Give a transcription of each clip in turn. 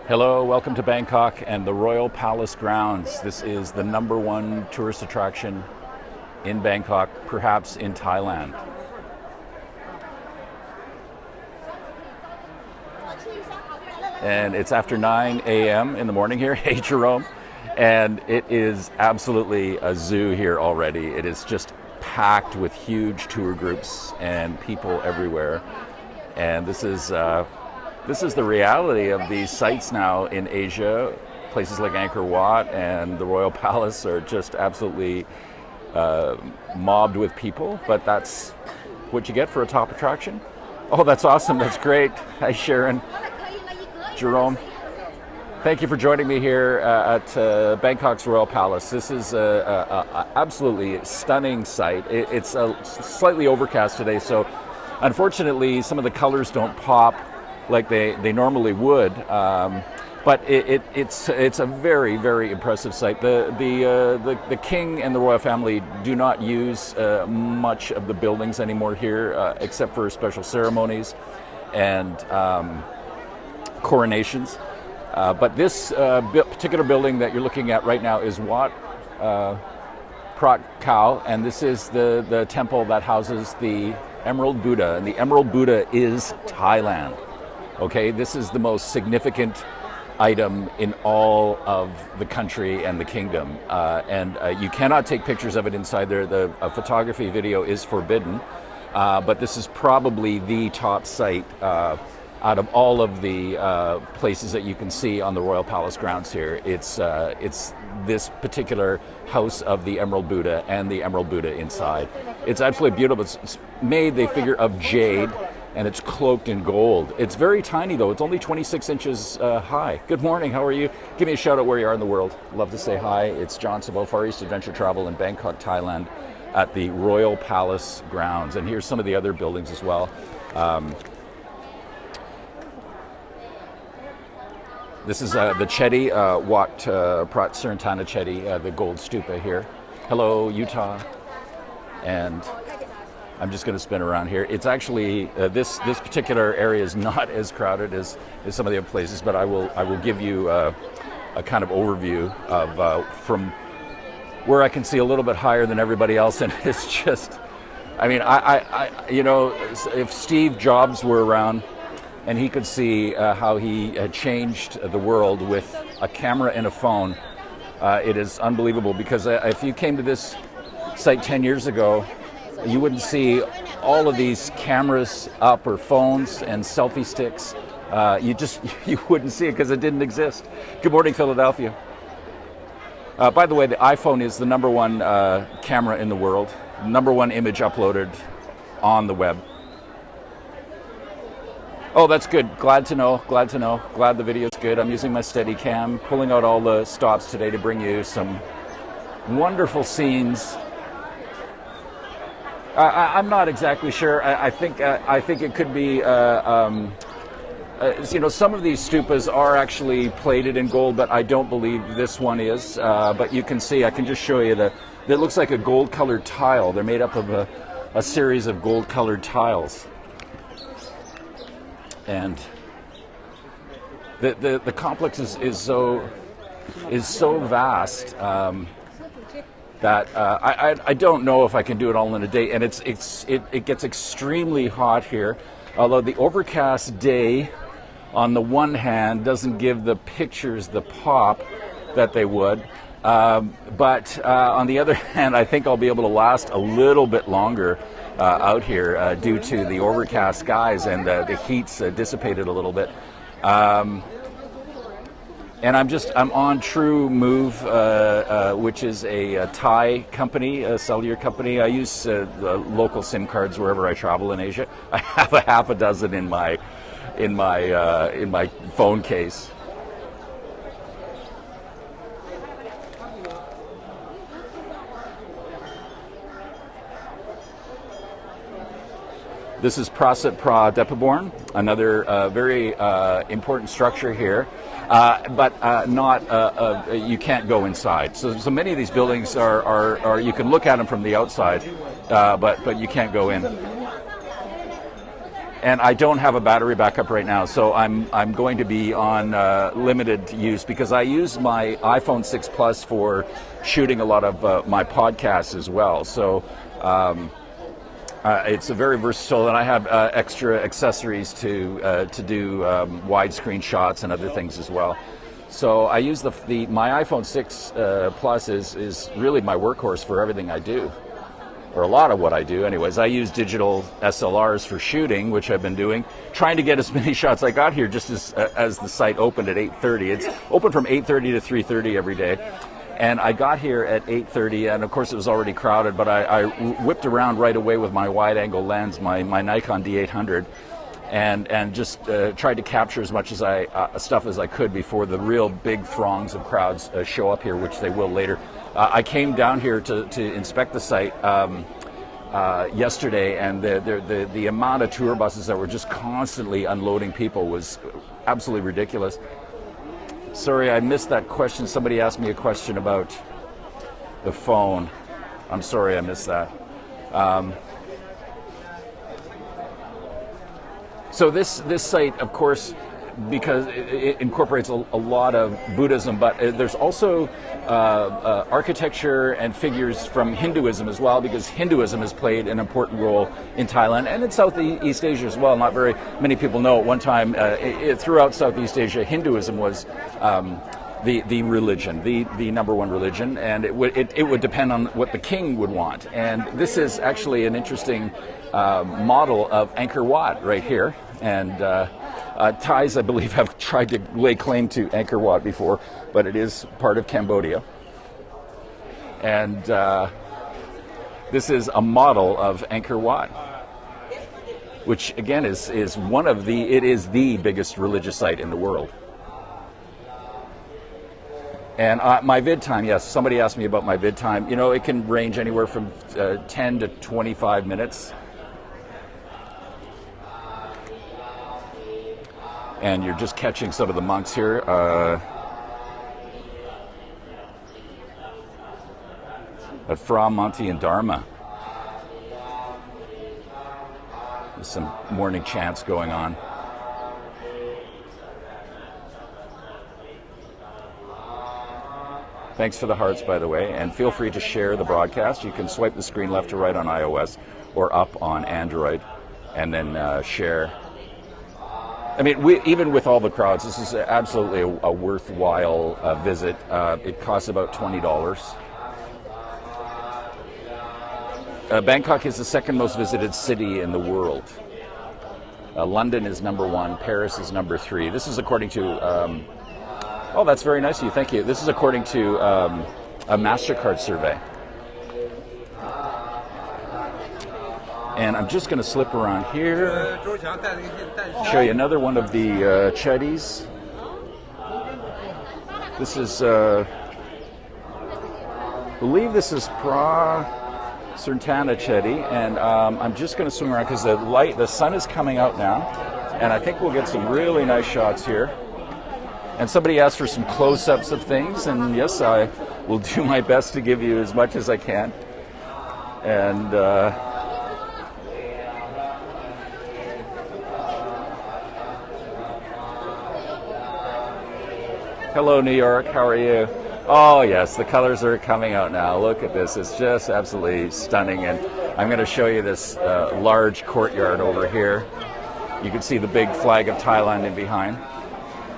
Hello, welcome to Bangkok and the Royal Palace grounds. This is the #1 tourist attraction in Bangkok, perhaps in Thailand. And it's after 9 a.m. in the morning here. Hey, Jerome. And it is absolutely a zoo here already. It is just packed with huge tour groups and people everywhere. And this is the reality of these sites now in Asia. Places like Angkor Wat and the Royal Palace are just absolutely mobbed with people, but that's what you get for a top attraction. Oh, that's awesome. That's great. Hi, Sharon. Jerome. Thank you for joining me here at Bangkok's Royal Palace. This is a absolutely stunning site. It's slightly overcast today, so unfortunately some of the colors don't pop like they normally would. But it's a very, very impressive site. The king and the royal family do not use much of the buildings anymore here, except for special ceremonies and coronations. But this particular building that you're looking at right now is Wat Prat Khao, and this is the temple that houses the Emerald Buddha, and the Emerald Buddha is Thailand. Okay, this is the most significant item in all of the country and the kingdom, and you cannot take pictures of it inside there. The photography video is forbidden, but this is probably the top site out of all of the places that you can see on the Royal Palace grounds here. It's this particular house of the Emerald Buddha and the Emerald Buddha inside. It's absolutely beautiful. It's made the figure of jade, and it's cloaked in gold. It's very tiny though. It's only 26 inches high. Good morning, how are you? Give me a shout out where you are in the world. Love to say hi. It's John Sabo, FarEastAdvTravl in Bangkok, Thailand at the Royal Palace grounds. And here's some of the other buildings as well. This is the Chedi, Wat Prat Sarantana Chedi, the gold stupa here. Hello, Utah. And I'm just going to spin around here. It's actually, this particular area is not as crowded as some of the other places, but I will give you a kind of overview of from where I can see a little bit higher than everybody else. And it's just, I mean, you know, if Steve Jobs were around, and he could see how he changed the world with a camera and a phone. It is unbelievable, because if you came to this site 10 years ago, you wouldn't see all of these cameras up or phones and selfie sticks. You wouldn't see it because it didn't exist. Good morning, Philadelphia. By the way, the iPhone is the #1 camera in the world, #1 image uploaded on the web. Oh, that's good. Glad to know. Glad to know. Glad the video's good. I'm using my Steadicam, pulling out all the stops today to bring you some wonderful scenes. I'm not exactly sure. I think it could be. You know, some of these stupas are actually plated in gold, but I don't believe this one is. But you can see. I can just show you that. It looks like a gold-colored tile. They're made up of a series of gold-colored tiles. And the complex is so vast that I don't know if I can do it all in a day. And it gets extremely hot here. Although the overcast day, on the one hand, doesn't give the pictures the pop that they would. But on the other hand, I think I'll be able to last a little bit longer out here due to the overcast skies, and the heat's dissipated a little bit. And I'm on True Move, which is a Thai company, a cellular company. I use the local SIM cards wherever I travel in Asia. I have a half a dozen in my phone case. This is Praset Pra Depaborn, another very important structure here, but not you can't go inside. So many of these buildings are you can look at them from the outside, but you can't go in. And I don't have a battery backup right now, so I'm going to be on limited use because I use my iPhone 6 Plus for shooting a lot of my podcasts as well. So it's a very versatile, and I have extra accessories to do widescreen shots and other things as well. So I use my iPhone 6 Plus is really my workhorse for everything I do. Or a lot of what I do anyways. I use digital SLRs for shooting, which I've been doing, trying to get as many shots. I got here just as the site opened at 8:30. It's open from 8:30 to 3:30 every day. And I got here at 8:30, and of course it was already crowded, but I whipped around right away with my wide-angle lens, my Nikon D800, and just tried to capture as much as stuff as I could before the real big throngs of crowds show up here, which they will later. I came down here to inspect the site yesterday, and the amount of tour buses that were just constantly unloading people was absolutely ridiculous. Sorry, I missed that question. Somebody asked me a question about the phone. I'm sorry I missed that. So this site, of course, because it incorporates a lot of Buddhism, but there's also architecture and figures from Hinduism as well, because Hinduism has played an important role in Thailand and in Southeast Asia as well. Not very many people know at one time throughout Southeast Asia, Hinduism was the religion, the number one religion, and it would depend on what the king would want. And this is actually an interesting model of Angkor Wat right here. And Thais, I believe, have tried to lay claim to Angkor Wat before, but it is part of Cambodia. And this is a model of Angkor Wat, which again is the biggest religious site in the world. And my vid time, yes, somebody asked me about my vid time. You know, it can range anywhere from 10 to 25 minutes. And you're just catching some of the monks here. At Phra, Monty, and Dharma. There's some morning chants going on. Thanks for the hearts, by the way, and feel free to share the broadcast. You can swipe the screen left to right on iOS or up on Android, and then share. I mean, even with all the crowds, this is absolutely a worthwhile visit. It costs about $20. Bangkok is the second most visited city in the world. London is number 1. Paris is number 3. This is according to... oh, that's very nice of you. Thank you. This is according to a MasterCard survey. And I'm just going to slip around here, show you another one of the chetties. This is, I believe this is Pra Sertana Chetty, and I'm just going to swing around because the sun is coming out now, and I think we'll get some really nice shots here. And somebody asked for some close-ups of things, and yes, I will do my best to give you as much as I can. And hello, New York. How are you? Oh, yes, the colors are coming out now. Look at this. It's just absolutely stunning. And I'm going to show you this large courtyard over here. You can see the big flag of Thailand in behind.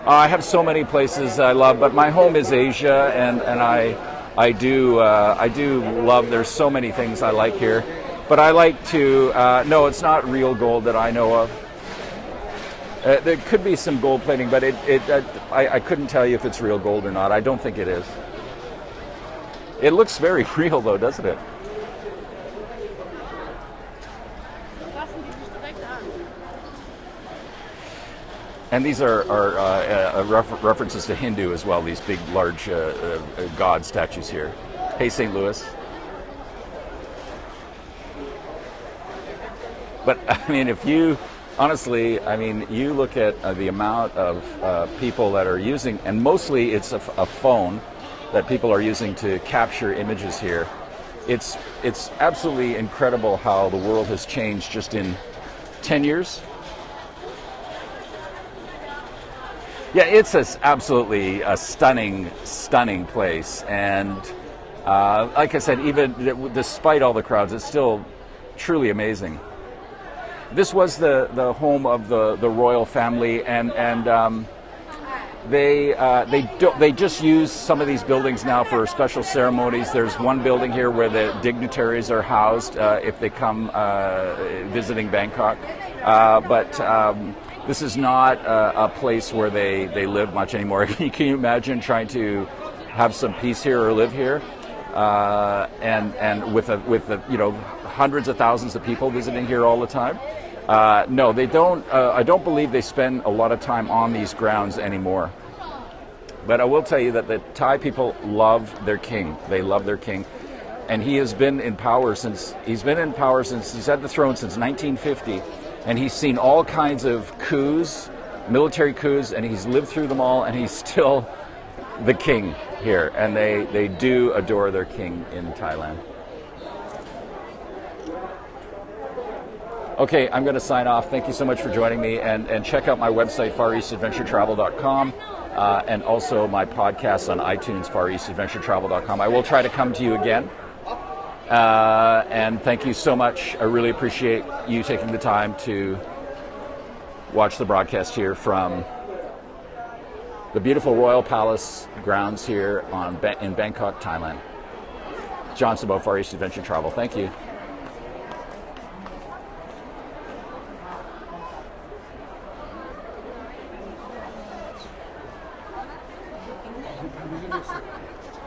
I have so many places I love, but my home is Asia, and I do love. There's so many things I like here, but I like to. No, it's not real gold that I know of. There could be some gold plating, but I couldn't tell you if it's real gold or not. I don't think it is. It looks very real, though, doesn't it? And these are references to Hindu as well, these big, large god statues here. Hey, St. Louis. But I mean, if you honestly, I mean, you look at the amount of people that are using, and mostly it's a phone that people are using to capture images here. It's absolutely incredible how the world has changed just in 10 years. Yeah, it's absolutely a stunning place, and like I said, even despite all the crowds, it's still truly amazing. This was the home of the royal family, and they just use some of these buildings now for special ceremonies. There's one building here where the dignitaries are housed if they come visiting Bangkok, but this is not a place where they live much anymore. Can you imagine trying to have some peace here or live here, and with the hundreds of thousands of people visiting here all the time? No, they don't. I don't believe they spend a lot of time on these grounds anymore. But I will tell you that the Thai people love their king. They love their king, and he's been in power since he's had the throne since 1950, and he's seen all kinds of coups, military coups, and he's lived through them all, and he's still the king here, and they do adore their king in Thailand. Okay, I'm going to sign off. Thank you so much for joining me, and check out my website, FarEastAdvTravl.com, and also my podcast on iTunes, FarEastAdvTravl.com. I will try to come to you again, and thank you so much. I really appreciate you taking the time to watch the broadcast here from the beautiful Royal Palace grounds here in Bangkok, Thailand. John Sabo, Far East Adventure Travel. Thank you. Thank you.